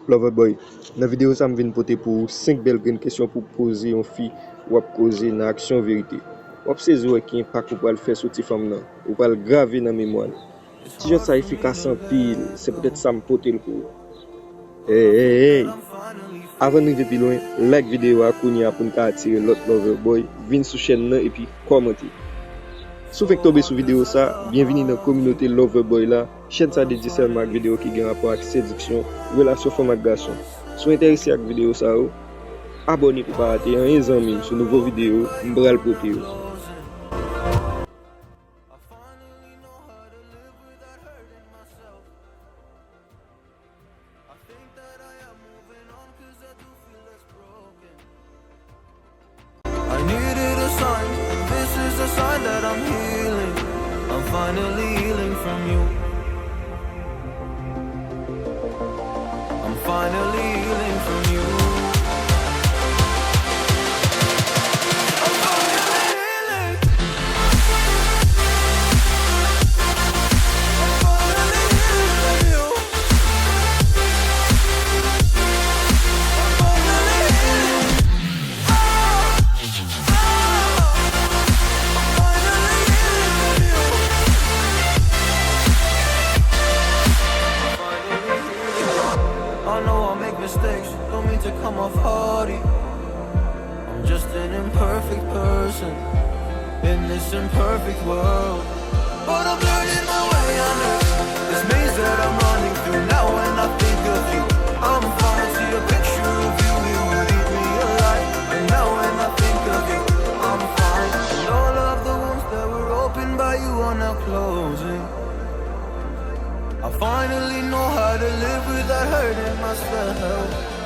Loverboy, dans la vidéo, ça me vient poter pour 5 belles grandes questions pour poser une fille ou causer une action vérité. Ou saisir qui impact ou pas le faire sortir femme nan, ou pas le graver dans mémoire. Si je ça efficace en pile, c'est peut-être ça me poter le coup. Hey. Avant de arriver plus loin, like vidéo à Kounia pour nous attirer l'autre Loverboy, viens sur chaîne et puis commenter. Si vous tomber sur vidéo ça, bienvenue dans la communauté Loverboy là. Chaîne ça dédiée seulement à vidéo qui a rapport avec séduction, relation femme avec garçon. Si vous êtes intéressé à la vidéo ça, abonnez pour pas rater un ami sur une nouvelle vidéo, m'bral poter. I needed a sign, this is a sign that I'm healing. I'm finally healing from you. I'm finally healing from you. I'm finally healing. I'm finally healing from you. I'm finally healing. I know I make mistakes, don't mean to come off hardy. I'm just an imperfect person in this imperfect world. But I'm learning my way under this maze that I'm running through. Now when I think of you, I'm fine. See a picture of you, it would eat me alive. And now when I think of you, I'm fine. And all of the wounds that were opened by you are now closing. I finally know how to live without hurting myself.